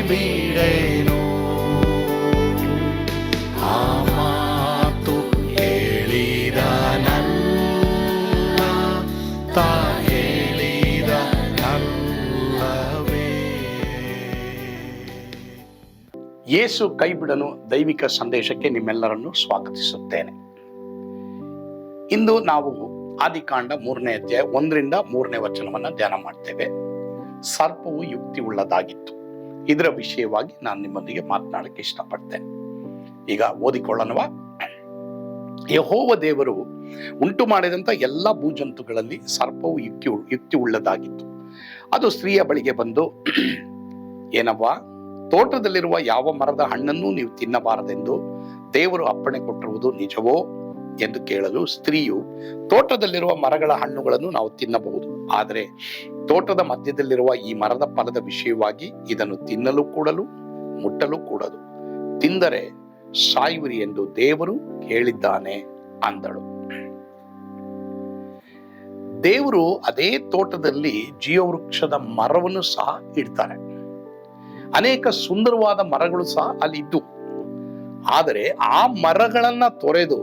ಬಿಡೆನು. ಆ ಮಾತು ಹೇಳಿದನಲ್ಲ, ತಾ ಹೇಳಿದನಲ್ಲವೇ. ಯೇಸು ಕೈ ಬಿಡನು ದೈವಿಕ ಸಂದೇಶಕ್ಕೆ ನಿಮ್ಮೆಲ್ಲರನ್ನು ಸ್ವಾಗತಿಸುತ್ತೇನೆ. ಇಂದು ನಾವು ಆದಿಕಾಂಡ 3ನೇ ಅಧ್ಯಾಯ 1ರಿಂದ 3ನೇ ವಚನವನ್ನ ಧ್ಯಾನ ಮಾಡ್ತೇವೆ. ಸರ್ಪವು ಯುಕ್ತಿ ಉಳ್ಳದಾಗಿತ್ತು. ಇದರ ವಿಷಯವಾಗಿ ನಾನು ನಿಮ್ಮೊಂದಿಗೆ ಮಾತನಾಡಕ್ಕೆ ಇಷ್ಟಪಡ್ತೇನೆ. ಈಗ ಓದಿಕೊಳ್ಳೋಣವಾ? ಯೆಹೋವ ದೇವರು ಉಂಟು ಮಾಡಿದಂತ ಎಲ್ಲಾ ಭೂಜಂತುಗಳಲ್ಲಿ ಸರ್ಪವು ಯುಕ್ತಿ ಉಳ್ಳದಾಗಿತ್ತು. ಅದು ಸ್ತ್ರೀಯ ಬಳಿಗೆ ಬಂದು, ಏನವ್ವ, ತೋಟದಲ್ಲಿರುವ ಯಾವ ಮರದ ಹಣ್ಣನ್ನು ನೀವು ತಿನ್ನಬಾರದೆಂದು ದೇವರು ಅಪ್ಪಣೆ ಕೊಟ್ಟಿರುವುದು ನಿಜವೋ ಎಂದು ಕೇಳಲು, ಸ್ತ್ರೀಯು, ತೋಟದಲ್ಲಿರುವ ಮರಗಳ ಹಣ್ಣುಗಳನ್ನು ನಾವು ತಿನ್ನಬಹುದು, ಆದರೆ ತೋಟದ ಮಧ್ಯದಲ್ಲಿರುವ ಈ ಮರದ ಫಲದ ವಿಷಯವಾಗಿ ಇದನ್ನು ತಿನ್ನಲು ಕೂಡಲು ಮುಟ್ಟಲು ಕೂಡದು, ತಿಂದರೆ ಸಾಯುವಿರಿ ಎಂದು ದೇವರು ಹೇಳಿದ್ದಾನೆ ಅಂದಳು. ದೇವರು ಅದೇ ತೋಟದಲ್ಲಿ ಜೀವವೃಕ್ಷದ ಮರವನ್ನು ಸಹ ಇಡ್ತಾರೆ. ಅನೇಕ ಸುಂದರವಾದ ಮರಗಳು ಸಹ ಅಲ್ಲಿ ಇದ್ದು, ಆದರೆ ಆ ಮರಗಳನ್ನ ತೊರೆದು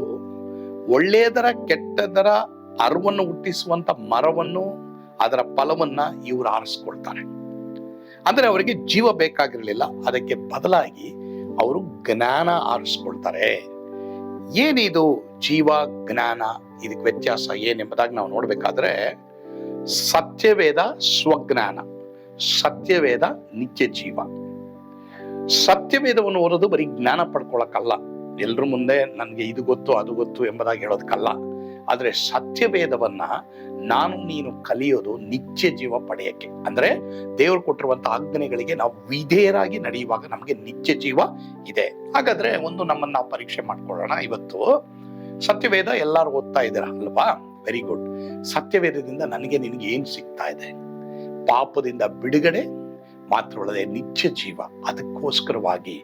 ಒಳ್ಳೆಯದರ ಕೆಟ್ಟದರ ಅರಿವನ್ನು ಹುಟ್ಟಿಸುವಂತ ಮರವನ್ನು, ಅದರ ಫಲವನ್ನ ಇವರು ಆರಿಸ್ಕೊಳ್ತಾರೆ. ಅಂದ್ರೆ ಅವರಿಗೆ ಜೀವ ಬೇಕಾಗಿರಲಿಲ್ಲ, ಅದಕ್ಕೆ ಬದಲಾಗಿ ಅವರು ಜ್ಞಾನ ಆರಿಸ್ಕೊಳ್ತಾರೆ. ಏನಿದು ಜೀವ ಜ್ಞಾನ, ಇದಕ್ಕೆ ವ್ಯತ್ಯಾಸ ಏನೆಂಬುದಾಗಿ ನಾವು ನೋಡ್ಬೇಕಾದ್ರೆ, ಸತ್ಯವೇದ ಸ್ವಜ್ಞಾನ, ಸತ್ಯವೇದ ನಿತ್ಯ ಜೀವ. ಸತ್ಯವೇದವನ್ನು ಓದೋದು ಬರೀ ಜ್ಞಾನ ಪಡ್ಕೊಳಕ್ಕಲ್ಲ, ಎಲ್ರ ಮುಂದೆ ನನಗೆ ಇದು ಗೊತ್ತು ಅದು ಗೊತ್ತು ಎಂಬುದಾಗಿ ಹೇಳೋದಕ್ಕಲ್ಲ. ಆದ್ರೆ ಸತ್ಯವೇದವನ್ನ ನಾನು ನೀನು ಕಲಿಯೋದು ನಿತ್ಯ ಜೀವ ಪಡೆಯಕ್ಕೆ. ಅಂದ್ರೆ ದೇವರು ಕೊಟ್ಟಿರುವಂತಹ ಆಜ್ಞೆಗಳಿಗೆ ನಾವು ವಿಧೇಯರಾಗಿ ನಡೆಯುವಾಗ ನಮಗೆ ನಿತ್ಯ ಜೀವ ಇದೆ. ಹಾಗಾದ್ರೆ ಒಂದು ನಮ್ಮನ್ನ ನಾವು ಪರೀಕ್ಷೆ ಮಾಡ್ಕೊಳ್ಳೋಣ. ಇವತ್ತು ಸತ್ಯವೇದ ಎಲ್ಲರೂ ಓದ್ತಾ ಇದ್ದೀರಾ ಅಲ್ವಾ? Very good. ಸತ್ಯವೇದದಿಂದ ನನಗೆ ನಿನಗೆ ಏನ್ ಸಿಗ್ತಾ ಇದೆ? ಪಾಪದಿಂದ ಬಿಡುಗಡೆ ಮಾತ್ರವಲ್ಲದೆ ನಿತ್ಯ ಜೀವ. ಅದಕ್ಕೋಸ್ಕರವಾಗಿ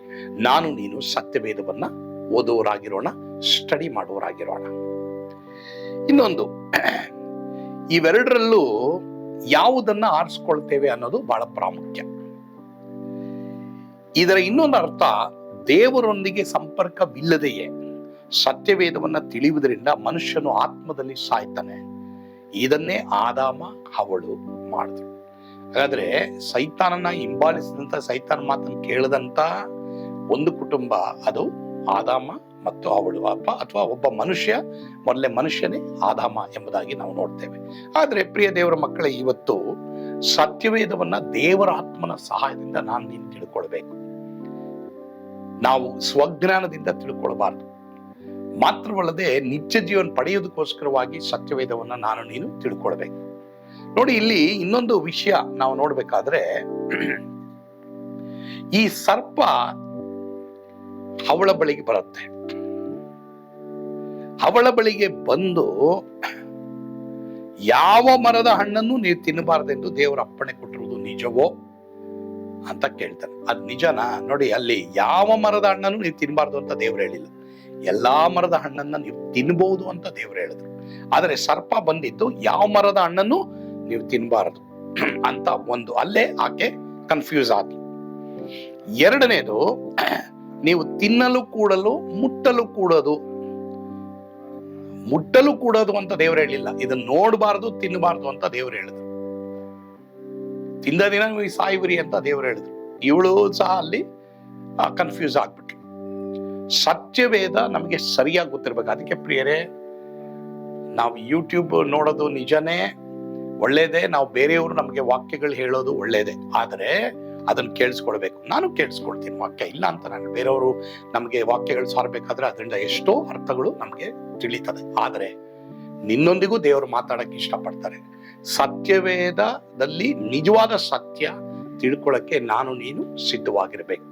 ನಾನು ನೀನು ಸತ್ಯವೇದವನ್ನ ಓದುವರಾಗಿರೋಣ, ಸ್ಟಡಿ ಮಾಡುವರಾಗಿರೋಣ. ಇನ್ನೊಂದು, ಇವೆರಡರಲ್ಲೂ ಯಾವುದನ್ನ ಆರಿಸ್ಕೊಳ್ತೇವೆ ಅನ್ನೋದು ಬಹಳ ಪ್ರಾಮುಖ್ಯ. ಇದರ ಇನ್ನೊಂದು ಅರ್ಥ, ದೇವರೊಂದಿಗೆ ಸಂಪರ್ಕವಿಲ್ಲದೆಯೇ ಸತ್ಯವೇದವನ್ನ ತಿಳಿಯುವುದರಿಂದ ಮನುಷ್ಯನು ಆತ್ಮದಲ್ಲಿ ಸಾಯ್ತಾನೆ. ಇದನ್ನೇ ಆದಾಮ ಹವಳು ಮಾಡಿದ್ರು. ಹಾಗಾದ್ರೆ ಸೈತಾನನ ಹಿಂಬಾಲಿಸಿದಂತ, ಸೈತಾನ ಮಾತನ್ನು ಕೇಳದಂತ ಒಂದು ಕುಟುಂಬ ಅದು ಆದಾಮ ಮತ್ತು ಅವಳು, ಅಥವಾ ಒಬ್ಬ ಮನುಷ್ಯ, ಮೊದಲೇ ಮನುಷ್ಯನೇ ಆದಾಮ ಎಂಬುದಾಗಿ ನಾವು ನೋಡ್ತೇವೆ. ಆದ್ರೆ ಪ್ರಿಯ ದೇವರ ಮಕ್ಕಳೇ, ಇವತ್ತು ಸತ್ಯವೇದವನ್ನ ದೇವರ ಆತ್ಮನ ಸಹಾಯದಿಂದ ನಾನು ನೀನು ತಿಳ್ಕೊಳ್ಬೇಕು. ನಾವು ಸ್ವಜ್ಞಾನದಿಂದ ತಿಳ್ಕೊಳ್ಬಾರ್ದು. ಮಾತ್ರವಲ್ಲದೆ ನಿತ್ಯ ಜೀವನ ಪಡೆಯೋದಕ್ಕೋಸ್ಕರವಾಗಿ ಸತ್ಯವೇದವನ್ನ ನಾನು ನೀನು ತಿಳ್ಕೊಳ್ಬೇಕು. ನೋಡಿ, ಇಲ್ಲಿ ಇನ್ನೊಂದು ವಿಷಯ ನಾವು ನೋಡ್ಬೇಕಾದ್ರೆ, ಈ ಸರ್ಪ ಅವಳ ಬಳಿಗೆ ಬರುತ್ತೆ. ಅವಳ ಬಳಿಗೆ ಬಂದು, ಯಾವ ಮರದ ಹಣ್ಣನ್ನು ನೀವು ತಿನ್ನಬಾರದೆಂದು ದೇವರ ಅಪ್ಪಣೆ ಕೊಟ್ಟಿರುವುದು ನಿಜವೋ ಅಂತ ಕೇಳ್ತಾನೆ. ಅದ್ ನಿಜನಾ? ನೋಡಿ, ಅಲ್ಲಿ ಯಾವ ಮರದ ಹಣ್ಣನ್ನು ನೀವು ತಿನ್ನಬಾರ್ದು ಅಂತ ದೇವ್ರು ಹೇಳಿಲ್ಲ, ಎಲ್ಲಾ ಮರದ ಹಣ್ಣನ್ನ ನೀವು ತಿನ್ಬಹುದು ಅಂತ ದೇವ್ರು ಹೇಳಿದ್ರು. ಆದ್ರೆ ಸರ್ಪ ಬಂದಿದ್ದು ಯಾವ ಮರದ ಹಣ್ಣನ್ನು ನೀವು ತಿನ್ನಬಾರದು ಅಂತ ಒಂದು, ಅಲ್ಲೇ ಆಕೆ ಕನ್ಫ್ಯೂಸ್ ಆಗಿ. ಎರಡನೇದು, ನೀವು ತಿನ್ನಲು ಕೂಡಲು ಮುಟ್ಟಲು ಕೂಡದು. ಮುಟ್ಟಲು ಕೂಡದು ಅಂತ ದೇವ್ರು ಹೇಳಿಲ್ಲ, ಇದನ್ನ ನೋಡಬಾರ್ದು ತಿನ್ನಬಾರ್ದು ಅಂತ ದೇವ್ರು ಹೇಳಿದ್ರು. ತಿಂದ ದಿನ ನೀವು ಸಾಯುವಿರಿ ಅಂತ ದೇವ್ರು ಹೇಳಿದ್ರು. ಇವಳು ಸಹ ಅಲ್ಲಿ ಕನ್ಫ್ಯೂಸ್ ಆಗ್ಬಿಟ್ರು. ಸತ್ಯವೇದ ನಮಗೆ ಸರಿಯಾಗಿ ಗೊತ್ತಿರ್ಬೇಕು. ಅದಕ್ಕೆ ಪ್ರಿಯರೇ, ನಾವು ಯೂಟ್ಯೂಬ್ ನೋಡೋದು ನಿಜನೇ, ಒಳ್ಳೇದೇ. ನಾವು ಬೇರೆಯವರು ನಮಗೆ ವಾಕ್ಯಗಳು ಹೇಳೋದು ಒಳ್ಳೇದೇ. ಆದರೆ ಅದನ್ನು ಕೇಳಿಸ್ಕೊಳ್ಬೇಕು. ನಾನು ಕೇಳಿಸ್ಕೊಳ್ತೀನಿ ವಾಕ್ಯ, ಇಲ್ಲ ಅಂತ ನಾನು. ಬೇರೆಯವರು ನಮಗೆ ವಾಕ್ಯಗಳು ಸಾರಬೇಕಾದ್ರೆ ಅದರಿಂದ ಎಷ್ಟೋ ಅರ್ಥಗಳು ನಮಗೆ ತಿಳಿತದೆ. ಆದರೆ ನಿನ್ನೊಂದಿಗೂ ದೇವರು ಮಾತಾಡಕ್ಕೆ ಇಷ್ಟಪಡ್ತಾರೆ. ಸತ್ಯವೇದದಲ್ಲಿ ನಿಜವಾದ ಸತ್ಯ ತಿಳ್ಕೊಳ್ಳಕ್ಕೆ ನಾನು ನೀನು ಸಿದ್ಧವಾಗಿರ್ಬೇಕು.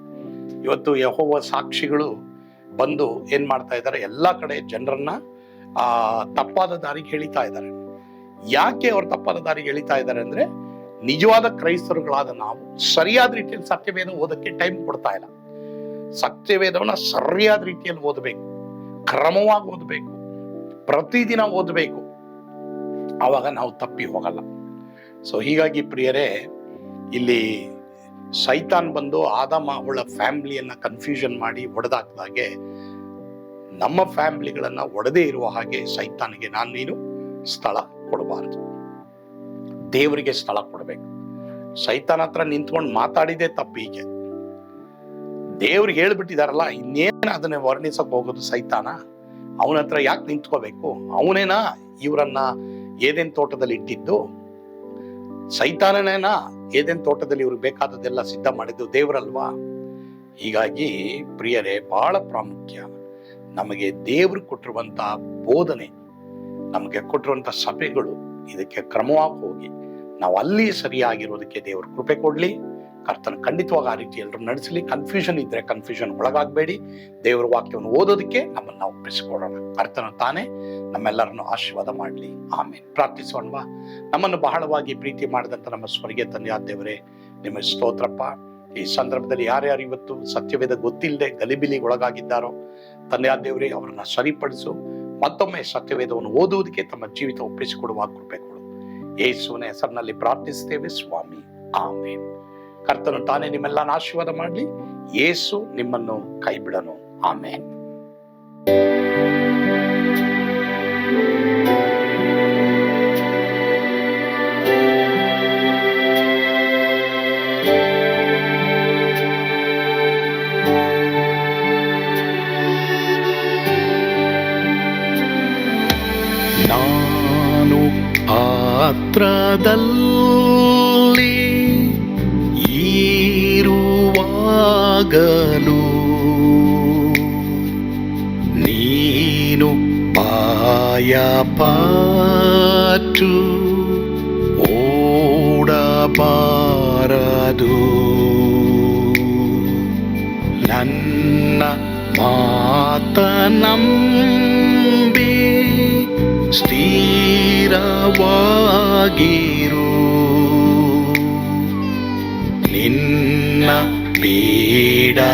ಇವತ್ತು ಯೆಹೋವ ಸಾಕ್ಷಿಗಳು ಬಂದು ಏನ್ ಮಾಡ್ತಾ ಇದ್ದಾರೆ, ಎಲ್ಲಾ ಕಡೆ ಜನರನ್ನ ತಪ್ಪಾದ ದಾರಿಗೆ ಎಳಿತಾ ಇದ್ದಾರೆ. ಯಾಕೆ ಅವ್ರು ತಪ್ಪಾದ ದಾರಿಗೆ ಎಳಿತಾ ಇದ್ದಾರೆ ಅಂದ್ರೆ, ನಿಜವಾದ ಕ್ರೈಸ್ತರುಗಳಾದ ನಾವು ಸರಿಯಾದ ರೀತಿಯಲ್ಲಿ ಸತ್ಯವೇದ ಓದಕ್ಕೆ ಟೈಮ್ ಕೊಡ್ತಾ ಇಲ್ಲ. ಸತ್ಯವೇದವನ್ನ ಸರಿಯಾದ ರೀತಿಯಲ್ಲಿ ಓದಬೇಕು, ಕ್ರಮವಾಗಿ ಓದಬೇಕು, ಪ್ರತಿದಿನ ಓದಬೇಕು. ಆವಾಗ ನಾವು ತಪ್ಪಿ ಹೋಗಲ್ಲ. ಸೊ ಹೀಗಾಗಿ ಪ್ರಿಯರೇ, ಇಲ್ಲಿ ಸೈತಾನ್ ಬಂದು ಆದಾಮ ಅವಳ ಫ್ಯಾಮಿಲಿಯನ್ನ ಕನ್ಫ್ಯೂಷನ್ ಮಾಡಿ ಒಡೆದಾಕ್ದಾಗೆ ನಮ್ಮ ಫ್ಯಾಮಿಲಿಗಳನ್ನ ಒಡೆದೇ ಇರುವ ಹಾಗೆ ಸೈತಾನಿಗೆ ನೀನು ಸ್ಥಳ ಕೊಡಬಾರದು. ದೇವರಿಗೆ ಸ್ಥಳ ಕೊಡಬೇಕು. ಸೈತಾನ್ ಹತ್ರ ನಿಂತ್ಕೊಂಡು ಮಾತಾಡಿದೇ ತಪ್ಪೀಗೆ. ದೇವ್ರಿಗೆ ಹೇಳ್ಬಿಟ್ಟಿದಾರಲ್ಲ, ಇನ್ನೇನು ಅದನ್ನ ವರ್ಣಿಸಕ್ ಹೋಗೋದು ಸೈತಾನ? ಅವನ ಹತ್ರ ಯಾಕೆ ನಿಂತ್ಕೋಬೇಕು? ಅವನೇನಾ ಇವರನ್ನ ಏದೇನ್ ತೋಟದಲ್ಲಿ ಇಟ್ಟಿದ್ದು? ಸೈತಾನನೇನಾ ಏದೇನ್ ತೋಟದಲ್ಲಿ ಇವ್ರಿಗೆ ಬೇಕಾದದೆಲ್ಲ ಸಿದ್ಧ ಮಾಡಿದ್ದು? ದೇವರಲ್ವಾ? ಹೀಗಾಗಿ ಪ್ರಿಯರೇ, ಬಹಳ ಪ್ರಾಮುಖ್ಯ ನಮಗೆ ದೇವರು ಕೊಟ್ಟಿರುವಂತ ಬೋಧನೆ, ನಮಗೆ ಕೊಟ್ಟಿರುವಂತ ಸಭೆಗಳು, ಇದಕ್ಕೆ ಕ್ರಮವಾಗಿ ಹೋಗಿ ನಾವು ಅಲ್ಲಿ ಸರಿಯಾಗಿರೋದಕ್ಕೆ ದೇವರು ಕೃಪೆ ಕೊಡ್ಲಿ. ಕರ್ತನ ಖಂಡಿತವಾಗಿ ಆ ರೀತಿ ಎಲ್ಲರೂ ನಡೆಸಲಿ. ಕನ್ಫ್ಯೂಷನ್ ಇದ್ರೆ ಕನ್ಫ್ಯೂಷನ್ ಒಳಗಾಗಬೇಡಿ. ದೇವರ ವಾಕ್ಯವನ್ನು ಓದೋದಕ್ಕೆ ನಮ್ಮನ್ನು ನಾವು ಒಪ್ಪಿಸಿಕೊಡೋಣ. ಕರ್ತನ ತಾನೇ ನಮ್ಮೆಲ್ಲರನ್ನು ಆಶೀರ್ವಾದ ಮಾಡಲಿ. ಆಮೇಲೆ ಪ್ರಾರ್ಥಿಸೋಣವಾ. ನಮ್ಮನ್ನು ಬಹಳವಾಗಿ ಪ್ರೀತಿ ಮಾಡಿದಂತ ನಮ್ಮ ಸ್ವರ್ಗೀಯ ತಂದೆಯಾದ ದೇವರೇ, ನಿಮ್ಮ ಸ್ತೋತ್ರಪ್ಪ. ಈ ಸಂದರ್ಭದಲ್ಲಿ ಯಾರ್ಯಾರು ಇವತ್ತು ಸತ್ಯವೇದ ಗೊತ್ತಿಲ್ಲದೆ ಗಲಿಬಿಲಿಗೆ ಒಳಗಾಗಿದ್ದಾರೋ ತಂದೆಯಾದ ದೇವರೇ, ಅವರನ್ನ ಸರಿಪಡಿಸು. ಮತ್ತೊಮ್ಮೆ ಸತ್ಯವೇದವನ್ನು ಓದುವುದಕ್ಕೆ ತಮ್ಮ ಜೀವಿತ ಒಪ್ಪಿಸಿಕೊಡುವ ಕೃಪೆ ಕೊಡು. ಯೇಸುವಿನ ಹೆಸರಿನಲ್ಲಿ ಪ್ರಾರ್ಥಿಸ್ತೇವೆ ಸ್ವಾಮಿ, ಆಮೇನ್. ಕರ್ತನು ತಾನೇ ನಿಮ್ಮೆಲ್ಲನ ಆಶೀರ್ವಾದ ಮಾಡಲಿ. ಯೇಸು ನಿಮ್ಮನ್ನು ಕೈ ಬಿಡನು. ಆಮೇನ್. ನಾನು ಪಾತ್ರದಲ್ಲಿ ಇರುವಾಗಲೂ ನೀನು ಭಯಪಟ್ಟು ಓಡಬಾರದು. ನನ್ನ ಮಾತನಂಬಿ ಸ್ಥಿರವಾಗಿರು. ನಿನ್ನ ಬಿಡಲಾರೆ,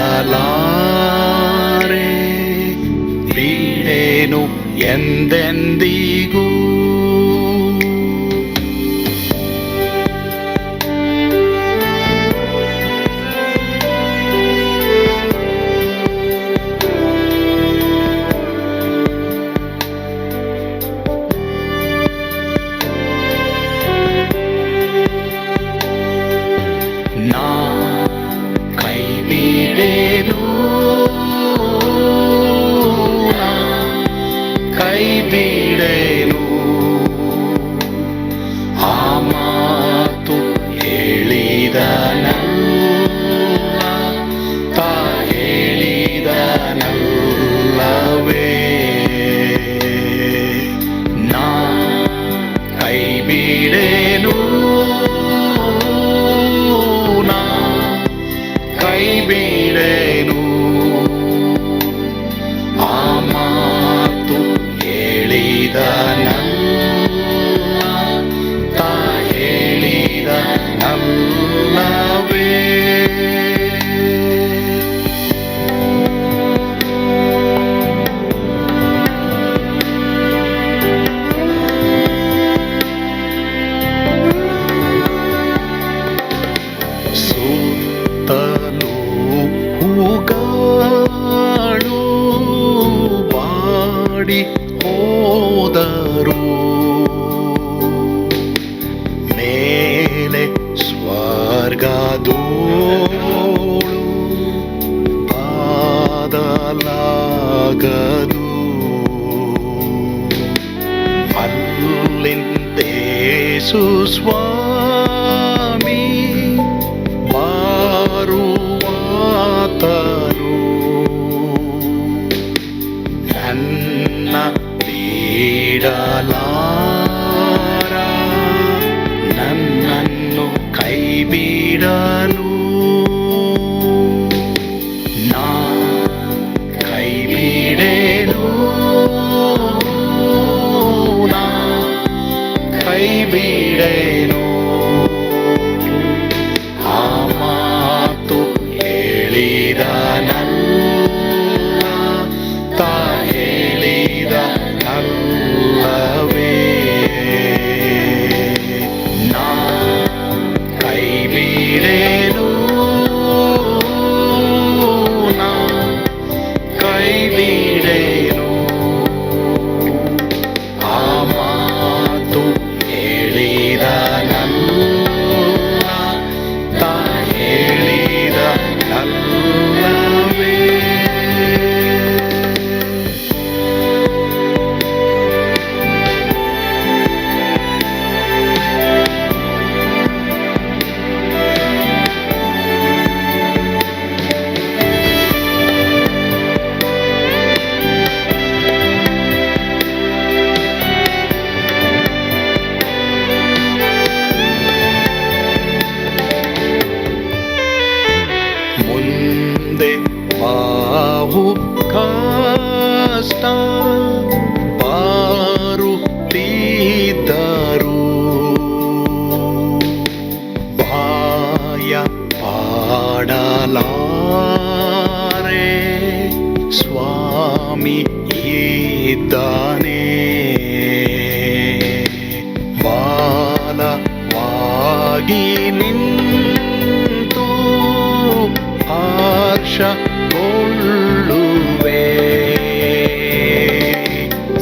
ಬಿಡೇನು ಎಂದೆಂದಿಗೂ. ಹೋದರು ಮೇಲೆ ಸ್ವರ್ಗದೋಳು ಬಾದಲಾಗದು. ಅಲ್ಲಿಂದೇಸು ಸ್ವಾಮಿ ಬಾರುವಾತನು ನನ್ನ ಬಿಡಲಾರ, ನನ್ನನ್ನು ಕೈ ಬಿಡಲು. ನಾ ಕೈ ಬಿಡೆನು, ನಾ ಕೈ ಬಿಡೆನು. ಆ ಮಾತು ಹೇಳಿದನಲ್ಲ, ತಾ ಹೇಳಿದ ಅಲ್ಲವೇ. ನಾ ಕೈ ಬಿಡೆನು,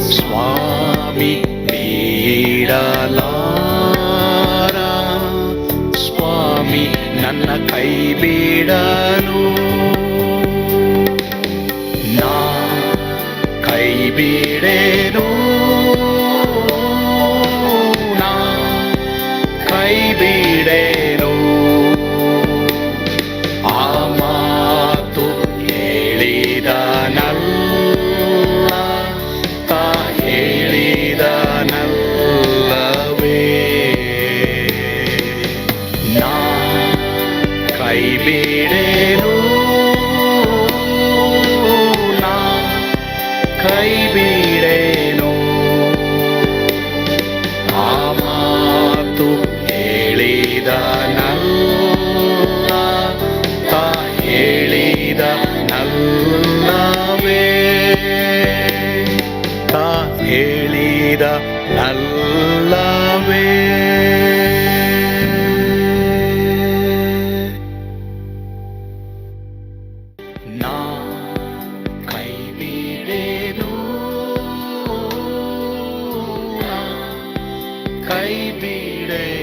ಸ್ವಾಮಿ ನೀಡಲಾರ, ಸ್ವಾಮಿ ನನ್ನ ಕೈ ಬಿಡಲು, ನಾ ಕೈ ಬಿಡೆನು, ನಾ ಕೈ ಬಿಡೆನು. ಆ ಮಾತು ಹೇಳಿದನಲ್ಲ, ತಾ ಹೇಳಿದನಲ್ಲವೇ, ನಾ ಕೈ ಬಿಡೆನು, ನಾ ಕೈ ಬಿಡೆನು. ಆ ಮಾತು ಹೇಳಿದನಲ್ಲ, ತಾ ಹೇಳಿದನಲ್ಲವೇ, ತಾ ಹೇಳಿದನಲ್ಲವೇ. ನಾ ಕೈ ಬಿಡೆನು, ನಾ ಕೈ ಬಿಡೆನು.